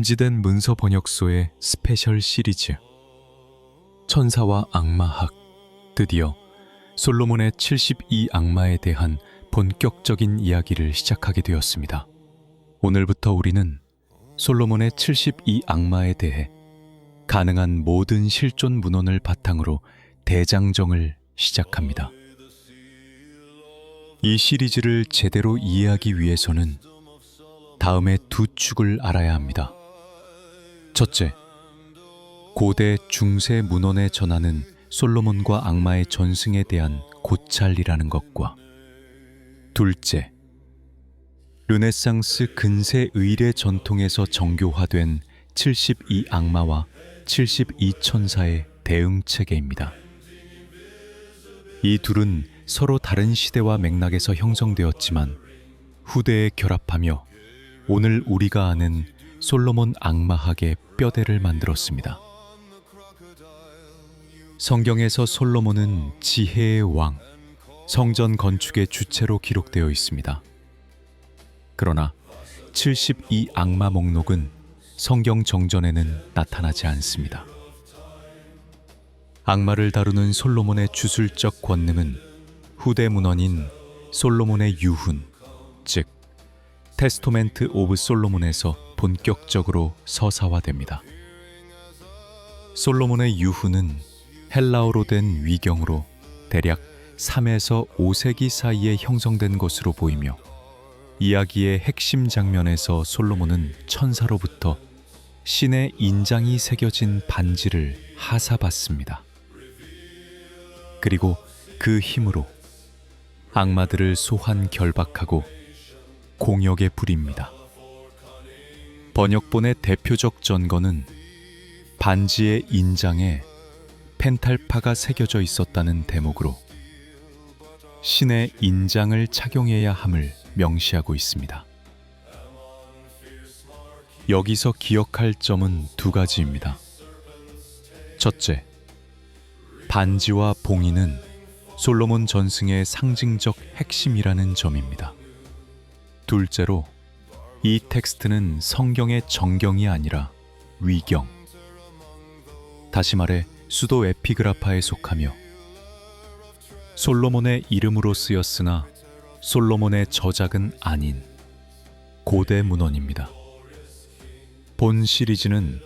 금지된 문서 번역소의 스페셜 시리즈 천사와 악마학. 드디어 솔로몬의 72 악마에 대한 본격적인 이야기를 시작하게 되었습니다. 오늘부터 우리는 솔로몬의 72 악마에 대해 가능한 모든 실존 문헌을 바탕으로 대장정을 시작합니다. 이 시리즈를 제대로 이해하기 위해서는 다음의 두 축을 알아야 합니다. 첫째, 고대 중세 문헌에 전하는 솔로몬과 악마의 전승에 대한 고찰이라는 것과, 둘째, 르네상스 근세 의례 전통에서 정교화된 72 악마와 72 천사의 대응 체계입니다. 이 둘은 서로 다른 시대와 맥락에서 형성되었지만 후대에 결합하며 오늘 우리가 아는 솔로몬 악마학의 뼈대를 만들었습니다. 성경에서 솔로몬은 지혜의 왕, 성전 건축의 주체로 기록되어 있습니다. 그러나 72 악마 목록은 성경 정전에는 나타나지 않습니다. 악마를 다루는 솔로몬의 주술적 권능은 후대 문헌인 솔로몬의 유훈, 즉 테스토멘트 오브 솔로몬에서 본격적으로 서사화됩니다. 솔로몬의 유훈은 헬라어로 된 위경으로 대략 3에서 5세기 사이에 형성된 것으로 보이며, 이야기의 핵심 장면에서 솔로몬은 천사로부터 신의 인장이 새겨진 반지를 하사받습니다. 그리고 그 힘으로 악마들을 소환 결박하고 공역에 부립니다. 번역본의 대표적 전거는 반지의 인장에 펜탈파가 새겨져 있었다는 대목으로 신의 인장을 착용해야 함을 명시하고 있습니다. 여기서 기억할 점은 두 가지입니다. 첫째, 반지와 봉인은 솔로몬 전승의 상징적 핵심이라는 점입니다. 둘째로, 이 텍스트는 성경의 정경이 아니라 위경, 다시 말해 수도 에피그라파에 속하며 솔로몬의 이름으로 쓰였으나 솔로몬의 저작은 아닌 고대 문헌입니다. 본 시리즈는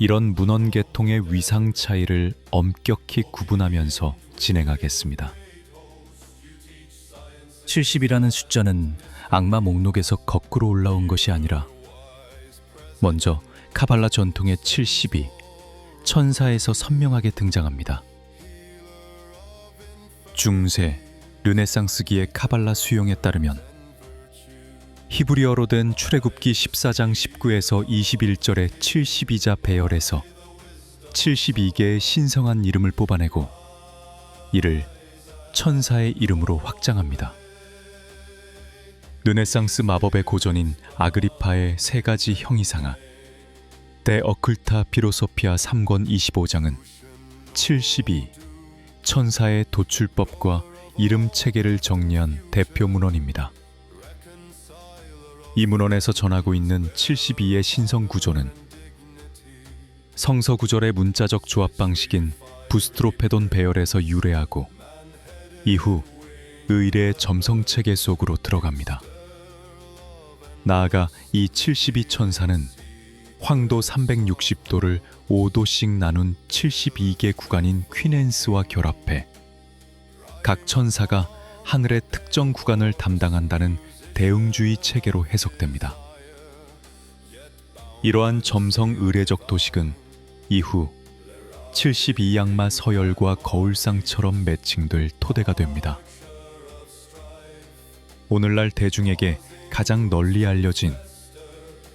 이런 문헌 계통의 위상 차이를 엄격히 구분하면서 진행하겠습니다. 70이라는 숫자는 악마 목록에서 거꾸로 올라온 것이 아니라 먼저 카발라 전통의 70이 천사에서 선명하게 등장합니다. 중세, 르네상스기의 카발라 수용에 따르면 히브리어로 된 출애굽기 14장 19에서 21절의 72자 배열에서 72개의 신성한 이름을 뽑아내고 이를 천사의 이름으로 확장합니다. 르네상스 마법의 고전인 아그리파의 세 가지 형이상학 데 어클타 피로소피아 3권 25장은 72 천사의 도출법과 이름 체계를 정리한 대표 문헌입니다. 이 문헌에서 전하고 있는 72의 신성 구조는 성서 구절의 문자적 조합 방식인 부스트로페돈 배열에서 유래하고 이후 의례의 점성 체계 속으로 들어갑니다. 나아가 이 72 천사는 황도 360도를 5도씩 나눈 72개 구간인 퀴넨스와 결합해 각 천사가 하늘의 특정 구간을 담당한다는 대응주의 체계로 해석됩니다. 이러한 점성 의례적 도식은 이후 72 악마 서열과 거울상처럼 매칭될 토대가 됩니다. 오늘날 대중에게 가장 널리 알려진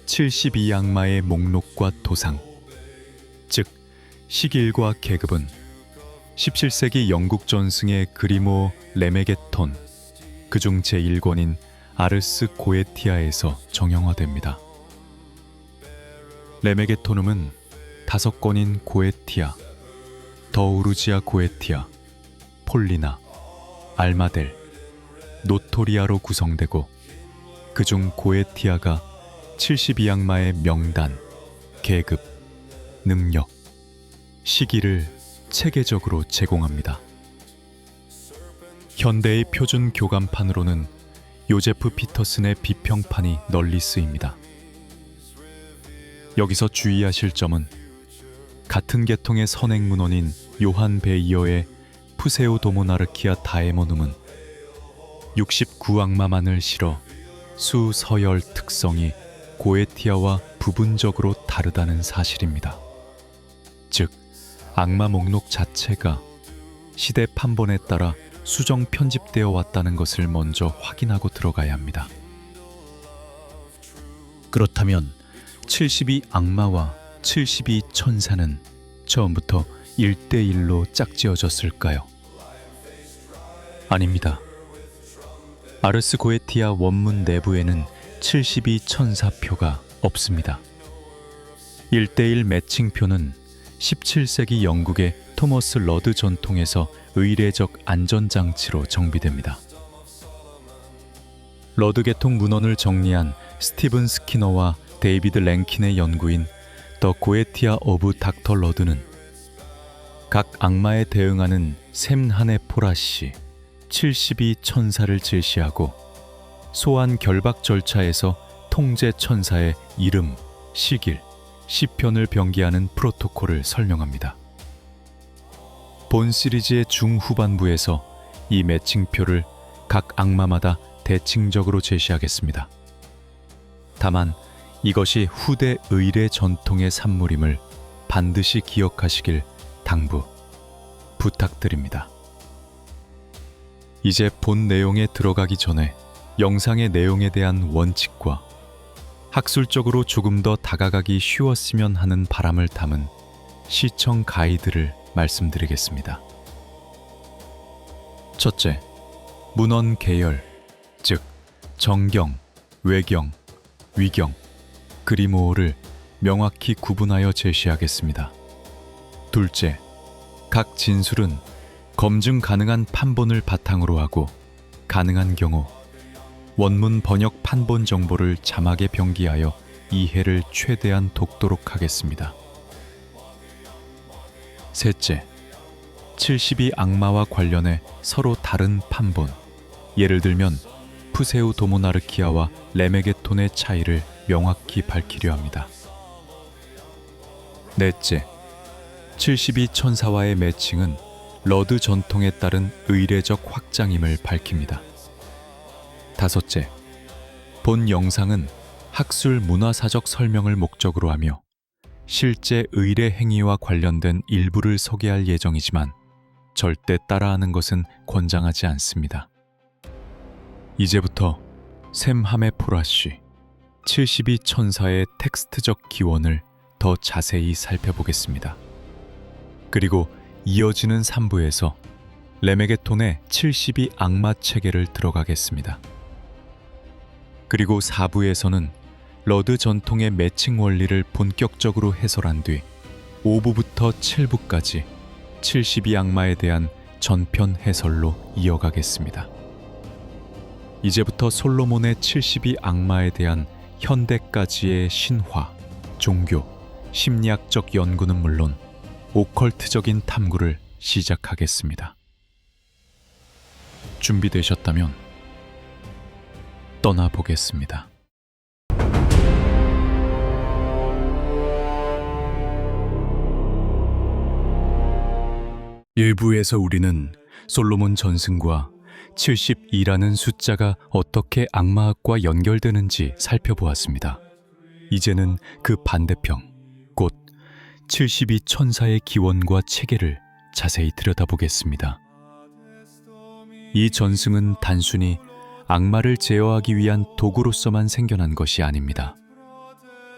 72 악마의 목록과 도상, 즉 시길과 계급은 17세기 영국 전승의 그리모 레메게톤, 그중 제1권인 아르스 고에티아에서 정형화됩니다. 레메게토눔은 5권인 고에티아, 더우르지아 고에티아, 폴리나, 알마델, 노토리아로 구성되고 그중 고에티아가 72 악마의 명단, 계급, 능력, 시기를 체계적으로 제공합니다. 현대의 표준 교감판으로는 요제프 피터슨의 비평판이 널리 쓰입니다. 여기서 주의하실 점은 같은 계통의 선행 문헌인 요한 베이어의 푸세우도모나르키아 다에모눔은 69악마만을 실어 수서열 특성이 고에티아와 부분적으로 다르다는 사실입니다. 즉, 악마 목록 자체가 시대 판본에 따라 수정 편집되어 왔다는 것을 먼저 확인하고 들어가야 합니다. 그렇다면 72 악마와 72 천사는 처음부터 1대1로 짝지어졌을까요? 아닙니다. 아르스 고에티아 원문 내부에는 72 천사표가 없습니다. 1대1 매칭표는 17세기 영국의 토머스 러드 전통에서 의례적 안전장치로 정비됩니다. 러드 계통 문헌을 정리한 스티븐 스키너와 데이비드 랭킨의 연구인 더 고에티아 오브 닥터 러드는 각 악마에 대응하는 샘한의 포라시 72 천사를 제시하고 소환 결박 절차에서 통제 천사의 이름, 시길, 시편을 병기하는 프로토콜을 설명합니다. 본 시리즈의 중후반부에서 이 매칭표를 각 악마마다 대칭적으로 제시하겠습니다. 다만 이것이 후대 의례 전통의 산물임을 반드시 기억하시길 당부 부탁드립니다. 이제 본 내용에 들어가기 전에 영상의 내용에 대한 원칙과 학술적으로 조금 더 다가가기 쉬웠으면 하는 바람을 담은 시청 가이드를 말씀드리겠습니다. 첫째, 문헌 계열, 즉 정경, 외경, 위경, 그리모어를 명확히 구분하여 제시하겠습니다. 둘째, 각 진술은 검증 가능한 판본을 바탕으로 하고 가능한 경우 원문 번역 판본 정보를 자막에 병기하여 이해를 최대한 돕도록 하겠습니다. 셋째, 72 악마와 관련해 서로 다른 판본, 예를 들면 푸세우도모나르키아와 레메게톤의 차이를 명확히 밝히려 합니다. 넷째, 72 천사와의 매칭은 러드 전통에 따른 의례적 확장임을 밝힙니다. 다섯째, 본 영상은 학술 문화사적 설명을 목적으로 하며 실제 의례 행위와 관련된 일부를 소개할 예정이지만 절대 따라하는 것은 권장하지 않습니다. 이제부터 샘함의 포라쉬 72 천사의 텍스트적 기원을 더 자세히 살펴보겠습니다. 그리고 이어지는 3부에서 레메게톤의 72 악마 체계를 들어가겠습니다. 그리고 4부에서는 러드 전통의 매칭 원리를 본격적으로 해설한 뒤 5부부터 7부까지 72 악마에 대한 전편 해설로 이어가겠습니다. 이제부터 솔로몬의 72 악마에 대한 현대까지의 신화, 종교, 심리학적 연구는 물론 오컬트적인 탐구를 시작하겠습니다. 준비되셨다면 떠나보겠습니다. 일부에서 우리는 솔로몬 전승과 72라는 숫자가 어떻게 악마학과 연결되는지 살펴보았습니다. 이제는 그 반대편, 곧 72 천사의 기원과 체계를 자세히 들여다보겠습니다. 이 전승은 단순히 악마를 제어하기 위한 도구로서만 생겨난 것이 아닙니다.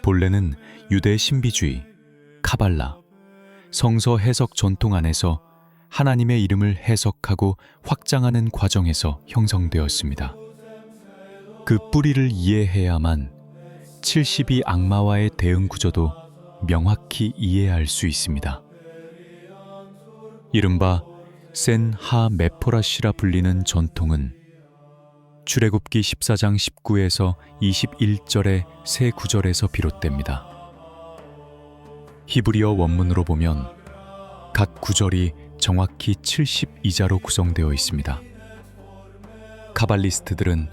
본래는 유대 신비주의, 카발라, 성서 해석 전통 안에서 하나님의 이름을 해석하고 확장하는 과정에서 형성되었습니다. 그 뿌리를 이해해야만 72 악마와의 대응 구조도 명확히 이해할 수 있습니다. 이른바 센하 메포라시라 불리는 전통은 출애굽기 14장 19에서 21절의 세 구절에서 비롯됩니다. 히브리어 원문으로 보면 각 구절이 정확히 72자로 구성되어 있습니다. 카발리스트들은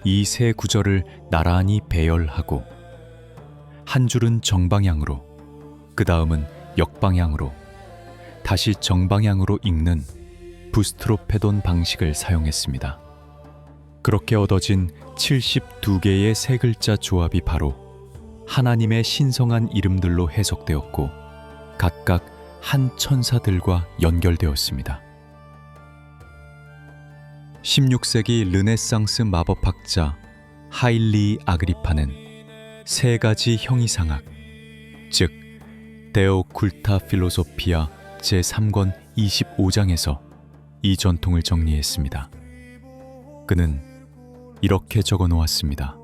이 세 구절을 나란히 배열하고 한 줄은 정방향으로, 그 다음은 역방향으로, 다시 정방향으로 읽는 부스트로페돈 방식을 사용했습니다. 그렇게 얻어진 72개의 세 글자 조합이 바로 하나님의 신성한 이름들로 해석되었고 각각 한 천사들과 연결되었습니다. 16세기 르네상스 마법학자 하일리 아그리파는 세 가지 형이상학, 즉 데오쿨타 필로소피아 제3권 25장에서 이 전통을 정리했습니다. 그는 이렇게 적어 놓았습니다.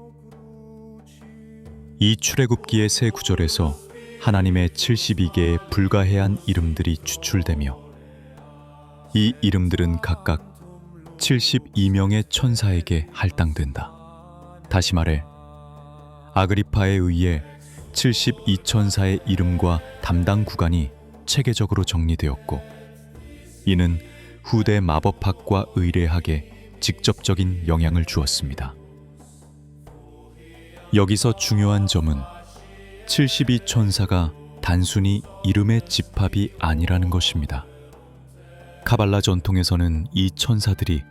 이 출애굽기의 세 구절에서 하나님의 72개의 불가해한 이름들이 추출되며 이 이름들은 각각 72명의 천사에게 할당된다. 다시 말해 아그리파에 의해 72천사의 이름과 담당 구간이 체계적으로 정리되었고 이는 후대 마법학과 의례학에 직접적인 영향을 주었습니다. 여기서 중요한 점은 72천사가 단순히 이름의 집합이 아니라는 것입니다. 카발라 전통에서는 이 천사들이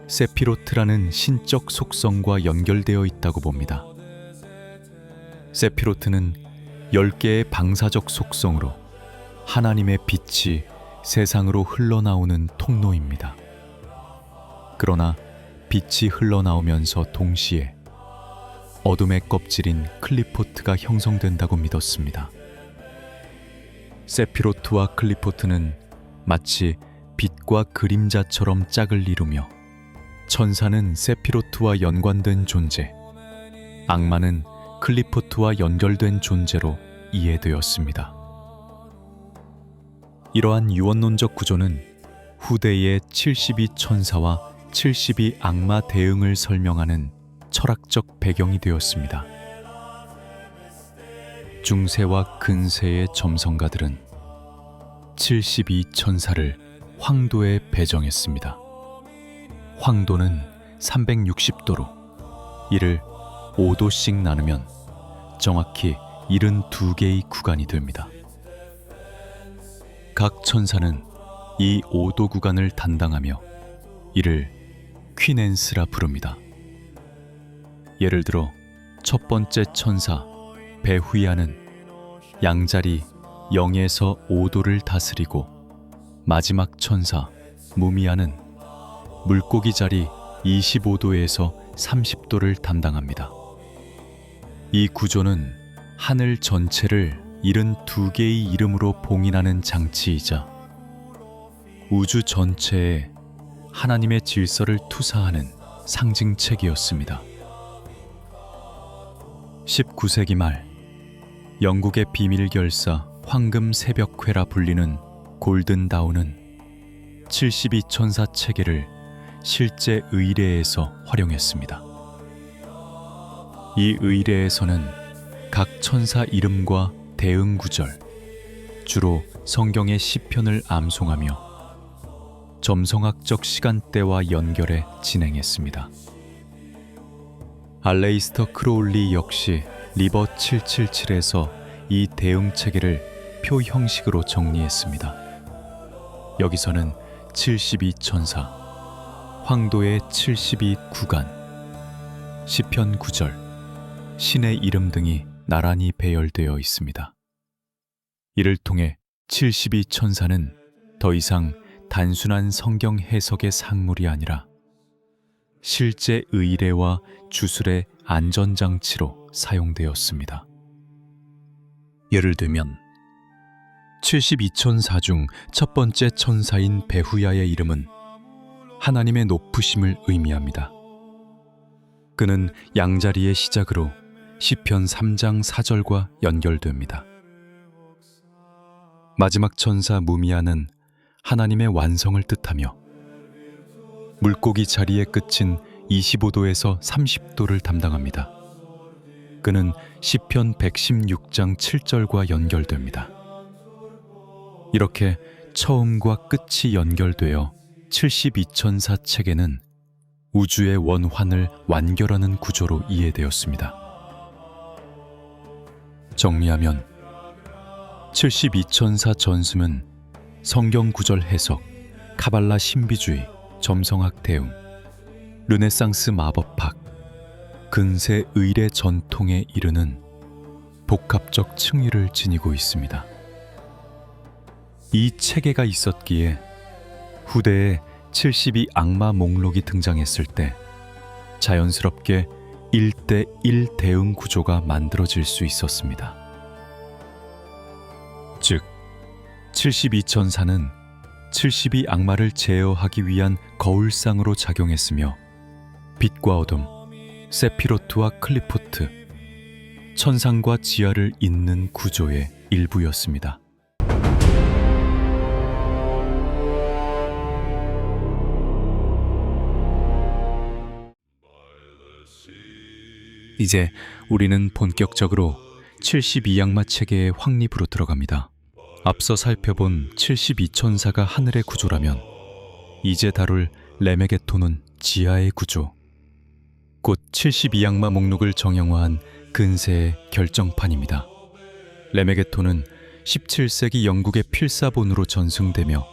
세피로트라는 신적 속성과 연결되어 있다고 봅니다. 세피로트는 10개의 방사적 속성으로 하나님의 빛이 세상으로 흘러나오는 통로입니다. 그러나 빛이 흘러나오면서 동시에 어둠의 껍질인 클리포트가 형성된다고 믿었습니다. 세피로트와 클리포트는 마치 빛과 그림자처럼 짝을 이루며 천사는 세피로트와 연관된 존재, 악마는 클리포트와 연결된 존재로 이해되었습니다. 이러한 유언론적 구조는 후대의 72천사와 72 악마 대응을 설명하는 철학적 배경이 되었습니다. 중세와 근세의 점성가들은 72천사를 황도에 배정했습니다. 황도는 360도로 이를 5도씩 나누면 정확히 72개의 구간이 됩니다. 각 천사는 이 5도 구간을 담당하며 이를 퀴넨스라 부릅니다. 예를 들어 첫 번째 천사 베후야는 양자리 0에서 5도를 다스리고 마지막 천사 무미야는 물고기 자리 25도에서 30도를 담당합니다. 이 구조는 하늘 전체를 72개의 이름으로 봉인하는 장치이자 우주 전체에 하나님의 질서를 투사하는 상징책이었습니다. 19세기 말 영국의 비밀 결사 황금 새벽회라 불리는 골든 다운은 72천사 체계를 실제 의례에서 활용했습니다. 이 의례에서는 각 천사 이름과 대응 구절, 주로 성경의 시편을 암송하며 점성학적 시간대와 연결해 진행했습니다. 알레이스터 크로울리 역시 리버 777에서 이 대응 체계를 표 형식으로 정리했습니다. 여기서는 72천사, 황도의 72구간, 시편 9절, 신의 이름 등이 나란히 배열되어 있습니다. 이를 통해 72천사는 더 이상 단순한 성경 해석의 산물이 아니라 실제 의례와 주술의 안전장치로 사용되었습니다. 예를 들면 72천사 중 첫 번째 천사인 베후야의 이름은 하나님의 높으심을 의미합니다. 그는 양자리의 시작으로 시편 3장 4절과 연결됩니다. 마지막 천사 무미야는 하나님의 완성을 뜻하며 물고기 자리의 끝인 25도에서 30도를 담당합니다. 그는 시편 116장 7절과 연결됩니다. 이렇게 처음과 끝이 연결되어 72천사 책에는 우주의 원환을 완결하는 구조로 이해되었습니다. 정리하면 72천사 전승은 성경 구절 해석, 카발라 신비주의, 점성학 대응, 르네상스 마법학, 근세 의례 전통에 이르는 복합적 층위를 지니고 있습니다. 이 체계가 있었기에 후대에 72 악마 목록이 등장했을 때 자연스럽게 1대1 대응 구조가 만들어질 수 있었습니다. 즉, 72천사는 72 악마를 제어하기 위한 거울상으로 작용했으며 빛과 어둠, 세피로트와 클리포트, 천상과 지하를 잇는 구조의 일부였습니다. 이제 우리는 본격적으로 72악마 체계의 확립으로 들어갑니다. 앞서 살펴본 72천사가 하늘의 구조라면 이제 다룰 레메게톤은 지하의 구조, 곧 72악마 목록을 정형화한 근세의 결정판입니다. 레메게톤은 17세기 영국의 필사본으로 전승되며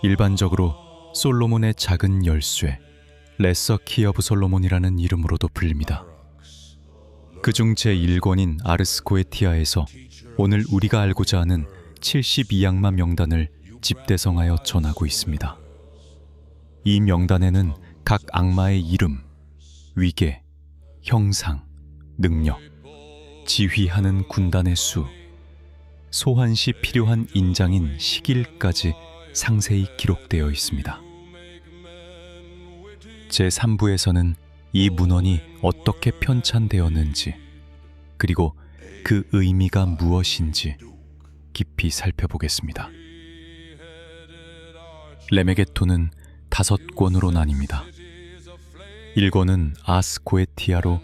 일반적으로 솔로몬의 작은 열쇠, 레서 키 오브 솔로몬이라는 이름으로도 불립니다. 그중 제1권인 아르스 고에티아에서 오늘 우리가 알고자 하는 72악마 명단을 집대성하여 전하고 있습니다. 이 명단에는 각 악마의 이름, 위계, 형상, 능력, 지휘하는 군단의 수, 소환 시 필요한 인장인 시길까지 상세히 기록되어 있습니다. 제3부에서는 이 문헌이 어떻게 편찬되었는지, 그리고 그 의미가 무엇인지 깊이 살펴보겠습니다. 레메게톤은 5권으로 나뉩니다. 1권은 아스 고에티아로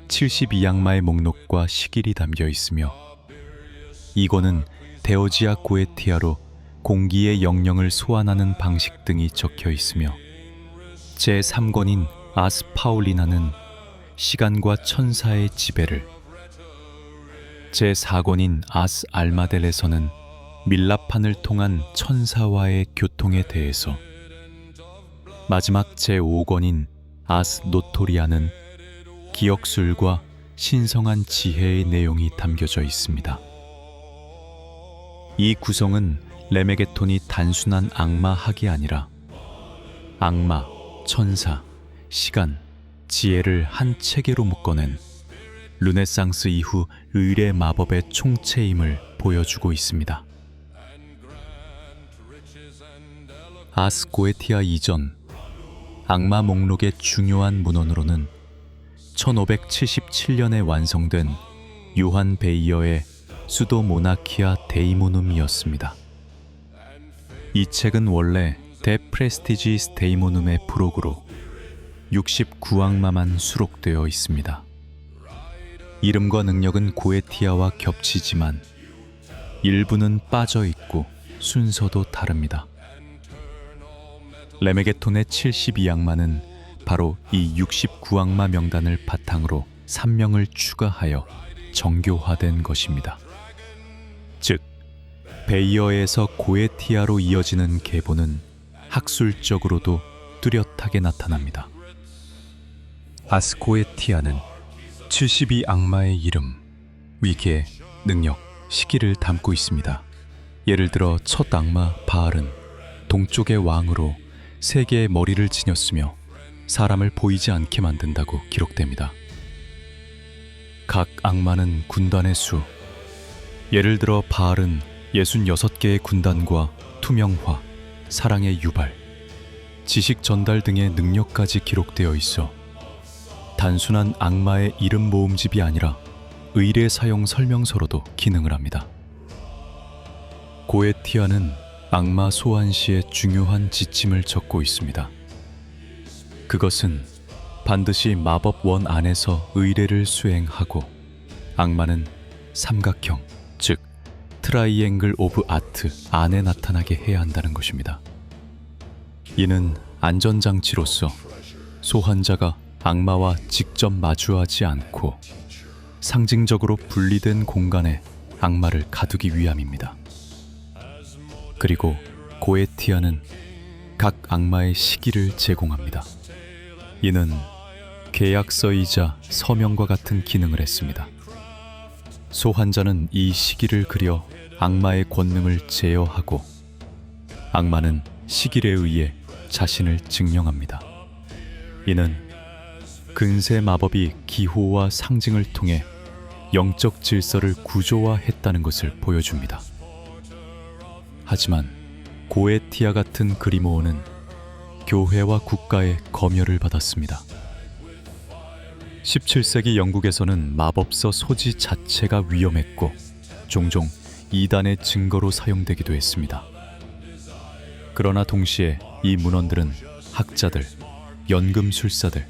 72악마의 목록과 시길이 담겨 있으며 2권은 데오지아 고에티아로 공기의 영령을 소환하는 방식 등이 적혀 있으며 제3권인 아스 파울리나는 시간과 천사의 지배를, 제4권인 아스 알마델에서는 밀라판을 통한 천사와의 교통에 대해서, 마지막 제5권인 아스 노토리아는 기억술과 신성한 지혜의 내용이 담겨져 있습니다. 이 구성은 레메게톤이 단순한 악마학이 아니라 악마, 천사, 시간, 지혜를 한 체계로 묶어낸 르네상스 이후 의례 마법의 총체임을 보여주고 있습니다. 아스 고에티아 이전 악마 목록의 중요한 문헌으로는 1577년에 완성된 요한 베이어의 수도 모나키아 데이모눔이었습니다. 이 책은 원래 데 프레스티지스 데이모눔의 프록으로 69악마만 수록되어 있습니다. 이름과 능력은 고에티아와 겹치지만 일부는 빠져 있고 순서도 다릅니다. 레메게톤의 72악마는 바로 이 69악마 명단을 바탕으로 3명을 추가하여 정교화된 것입니다. 즉, 베이어에서 고에티아로 이어지는 계보는 학술적으로도 뚜렷하게 나타납니다. 아스 고에티아는 72악마의 이름, 위계, 능력, 시기를 담고 있습니다. 예를 들어 첫 악마 바알은 동쪽의 왕으로 세 개의 머리를 지녔으며 사람을 보이지 않게 만든다고 기록됩니다. 각 악마는 군단의 수, 예를 들어 바알은 66개의 군단과 투명화, 사랑의 유발, 지식 전달 등의 능력까지 기록되어 있어 단순한 악마의 이름 모음집이 아니라 의례 사용 설명서로도 기능을 합니다. 고에티아는 악마 소환 시의 중요한 지침을 적고 있습니다. 그것은 반드시 마법원 안에서 의례를 수행하고 악마는 삼각형, 즉 트라이앵글 오브 아트 안에 나타나게 해야 한다는 것입니다. 이는 안전장치로서 소환자가 악마와 직접 마주하지 않고 상징적으로 분리된 공간에 악마를 가두기 위함입니다. 그리고 고에티아는 각 악마의 시기를 제공합니다. 이는 계약서이자 서명과 같은 기능을 했습니다. 소환자는 이 시기를 그려 악마의 권능을 제어하고 악마는 시길에 의해 자신을 증명합니다. 이는 근세 마법이 기호와 상징을 통해 영적 질서를 구조화했다는 것을 보여줍니다. 하지만 고에티아 같은 그리모어는 교회와 국가의 검열을 받았습니다. 17세기 영국에서는 마법서 소지 자체가 위험했고 종종 이단의 증거로 사용되기도 했습니다. 그러나 동시에 이 문헌들은 학자들, 연금술사들,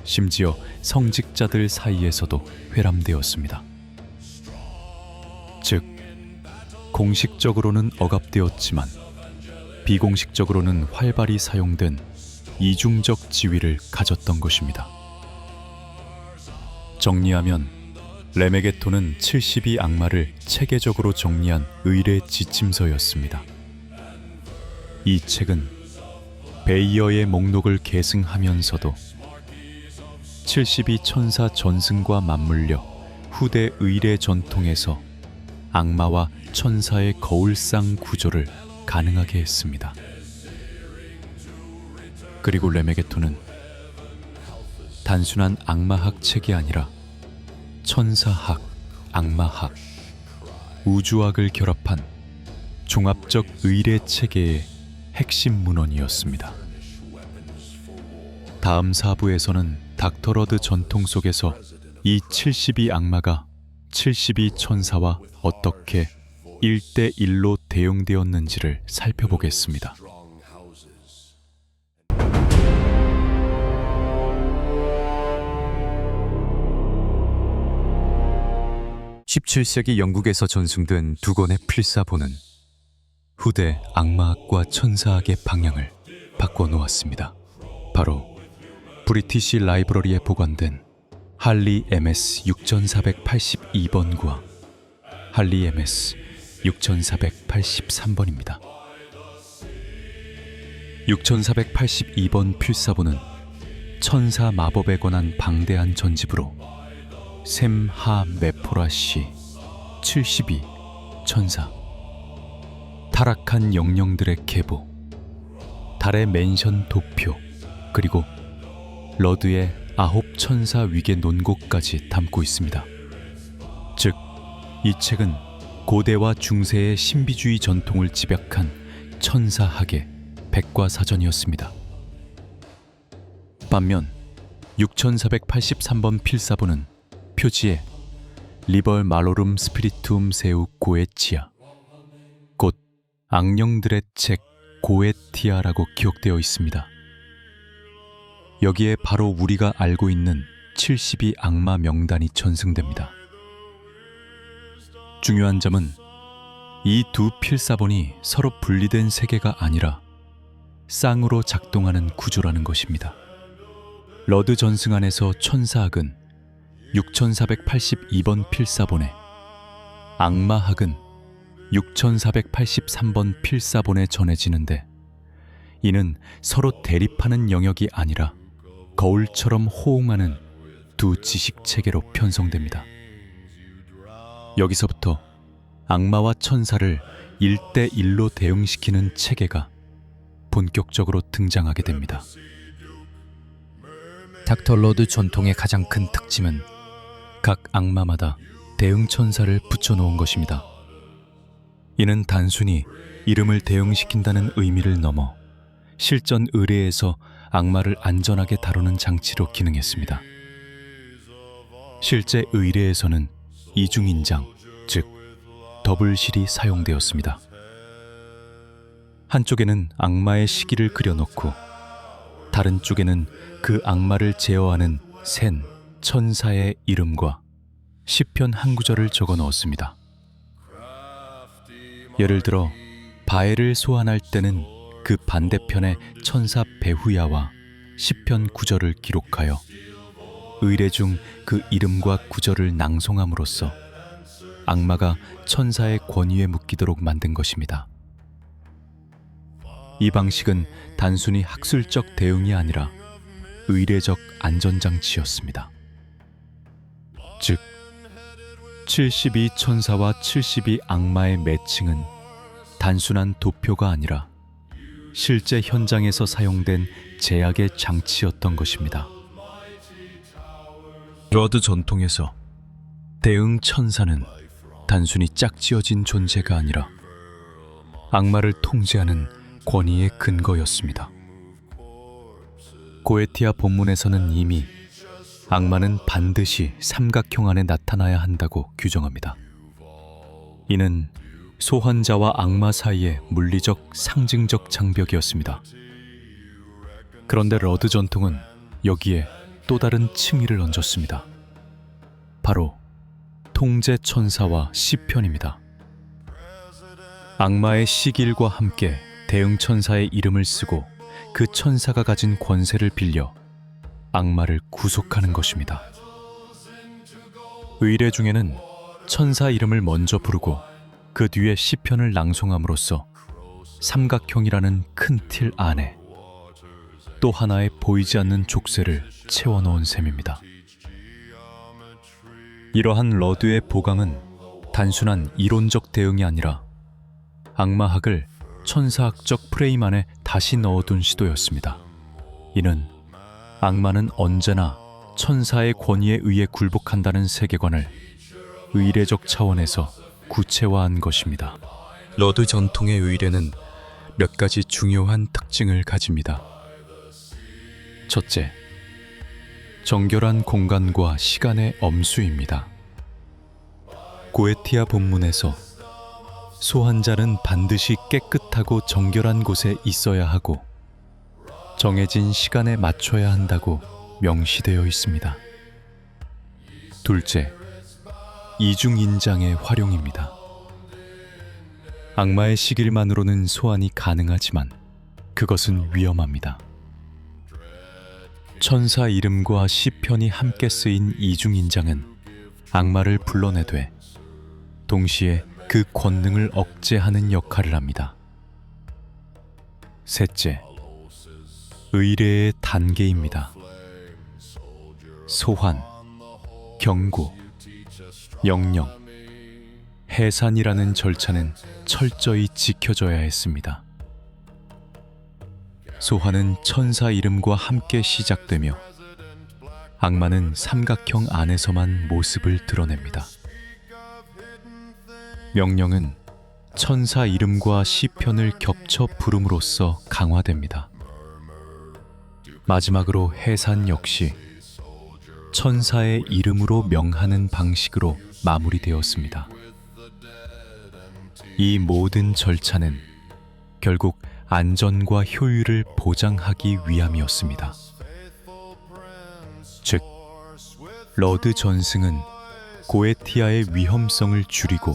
심지어 성직자들 사이에서도 회람되었습니다. 즉, 공식적으로는 억압되었지만 비공식적으로는 활발히 사용된 이중적 지위를 가졌던 것입니다. 정리하면 레메게토는 72 악마를 체계적으로 정리한 의례 지침서였습니다. 이 책은 베이어의 목록을 계승하면서도 72 천사 전승과 맞물려 후대 의례 전통에서 악마와 천사의 거울상 구조를 가능하게 했습니다. 그리고 레메게토는 단순한 악마학 책이 아니라 천사학, 악마학, 우주학을 결합한 종합적 의례 체계의 핵심 문헌이었습니다. 다음 4부에서는 닥터러드 전통 속에서 이 72 악마가 72 천사와 어떻게 1대1로 대응되었는지를 살펴보겠습니다. 17세기 영국에서 전승된 두 권의 필사본은 후대 악마학과 천사학의 방향을 바꿔놓았습니다. 바로 브리티시 라이브러리에 보관된 할리 MS 6482번과 할리 MS 6483번입니다. 6482번 필사본은 천사 마법에 관한 방대한 전집으로 샘 하 메포라 씨 72 천사, 타락한 영령들의 계보, 달의 맨션 도표, 그리고 러드의 9 천사 위계 논곡까지 담고 있습니다. 즉, 이 책은 고대와 중세의 신비주의 전통을 집약한 천사학의 백과사전이었습니다. 반면 6483번 필사본은 표지에 리벌 마로름 스피리툼 세우 고에치아, 곧 악령들의 책 고에티아라고 기록되어 있습니다. 여기에 바로 우리가 알고 있는 72 악마 명단이 전승됩니다. 중요한 점은 이 두 필사본이 서로 분리된 세계가 아니라 쌍으로 작동하는 구조라는 것입니다. 러드 전승 안에서 천사학은 6482번 필사본에, 악마학은 6483번 필사본에 전해지는데, 이는 서로 대립하는 영역이 아니라 거울처럼 호응하는 두 지식체계로 편성됩니다. 여기서부터 악마와 천사를 1대1로 대응시키는 체계가 본격적으로 등장하게 됩니다. 닥터 러드 전통의 가장 큰 특징은 각 악마마다 대응 천사를 붙여놓은 것입니다. 이는 단순히 이름을 대응시킨다는 의미를 넘어 실전 의례에서 악마를 안전하게 다루는 장치로 기능했습니다. 실제 의례에서는 이중인장, 즉 더블실이 사용되었습니다. 한쪽에는 악마의 시기를 그려놓고 다른 쪽에는 그 악마를 제어하는 센 천사의 이름과 시편 한 구절을 적어 넣었습니다. 예를 들어 바엘을 소환할 때는 그 반대편의 천사 베후야와 시편 구절을 기록하여 의례 중 그 이름과 구절을 낭송함으로써 악마가 천사의 권위에 묶이도록 만든 것입니다. 이 방식은 단순히 학술적 대응이 아니라 의례적 안전장치였습니다. 즉, 72 천사와 72 악마의 매칭은 단순한 도표가 아니라 실제 현장에서 사용된 제약의 장치였던 것입니다. 러드 전통에서 대응 천사는 단순히 짝지어진 존재가 아니라 악마를 통제하는 권위의 근거였습니다. 고에티아 본문에서는 이미 악마는 반드시 삼각형 안에 나타나야 한다고 규정합니다. 이는 소환자와 악마 사이의 물리적 상징적 장벽이었습니다. 그런데 러드 전통은 여기에 또 다른 층위를 얹었습니다. 바로 통제 천사와 시편입니다. 악마의 시길과 함께 대응 천사의 이름을 쓰고 그 천사가 가진 권세를 빌려 악마를 구속하는 것입니다. 의례 중에는 천사 이름을 먼저 부르고 그 뒤에 시편을 낭송함으로써 삼각형이라는 큰 틀 안에 또 하나의 보이지 않는 족쇄를 채워넣은 셈입니다. 이러한 러드의 보강은 단순한 이론적 대응이 아니라 악마학을 천사학적 프레임 안에 다시 넣어둔 시도였습니다. 이는 악마는 언제나 천사의 권위에 의해 굴복한다는 세계관을 의례적 차원에서 구체화한 것입니다. 러드 전통의 의례는 몇 가지 중요한 특징을 가집니다. 첫째, 정결한 공간과 시간의 엄수입니다. 고에티아 본문에서 소환자는 반드시 깨끗하고 정결한 곳에 있어야 하고 정해진 시간에 맞춰야 한다고 명시되어 있습니다. 둘째, 이중인장의 활용입니다. 악마의 시길만으로는 소환이 가능하지만 그것은 위험합니다. 천사 이름과 시편이 함께 쓰인 이중인장은 악마를 불러내되 동시에 그 권능을 억제하는 역할을 합니다. 셋째, 의례의 단계입니다. 소환, 경고, 영령, 해산이라는 절차는 철저히 지켜져야 했습니다. 소환은 천사 이름과 함께 시작되며 악마는 삼각형 안에서만 모습을 드러냅니다. 명령은 천사 이름과 시편을 겹쳐 부름으로써 강화됩니다. 마지막으로 해산 역시 천사의 이름으로 명하는 방식으로 마무리되었습니다. 이 모든 절차는 결국 안전과 효율을 보장하기 위함이었습니다. 즉, 러드 전승은 고에티아의 위험성을 줄이고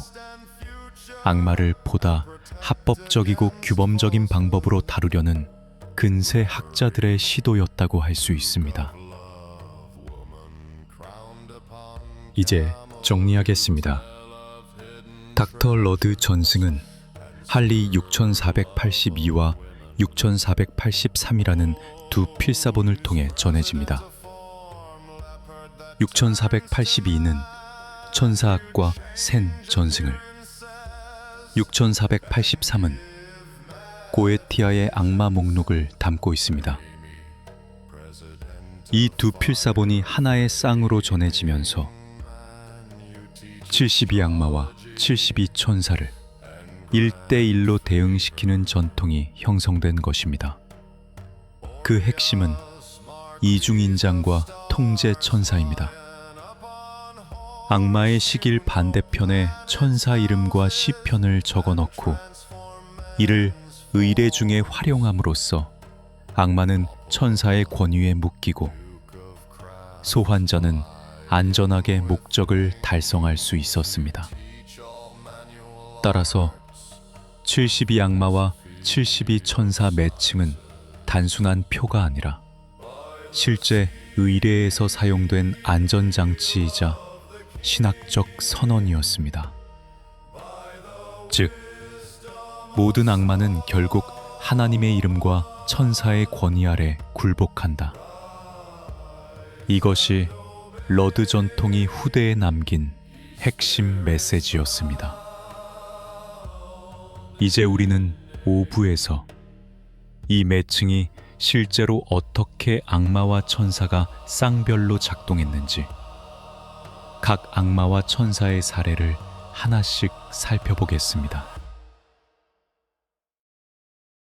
악마를 보다 합법적이고 규범적인 방법으로 다루려는 근세 학자들의 시도였다고 할 수 있습니다. 이제 정리하겠습니다. 닥터 러드 전승은 할리 6482와 6483이라는 두 필사본을 통해 전해집니다. 6482는 천사학과 센 전승을, 6483은 고에티아의 악마 목록을 담고 있습니다. 이 두 필사본이 하나의 쌍으로 전해지면서 72 악마와 72 천사를 1대1로 대응시키는 전통이 형성된 것입니다. 그 핵심은 이중인장과 통제 천사입니다. 악마의 시길 반대편에 천사 이름과 시편을 적어넣고 이를 의례 중에 활용함으로써 악마는 천사의 권위에 묶이고 소환자는 안전하게 목적을 달성할 수 있었습니다. 따라서 72 악마와 72 천사 매칭은 단순한 표가 아니라 실제 의례에서 사용된 안전장치이자 신학적 선언이었습니다. 즉, 모든 악마는 결국 하나님의 이름과 천사의 권위 아래 굴복한다. 이것이 러드 전통이 후대에 남긴 핵심 메시지였습니다. 이제 우리는 5부에서 이 매칭이 실제로 어떻게 악마와 천사가 쌍별로 작동했는지, 각 악마와 천사의 사례를 하나씩 살펴보겠습니다.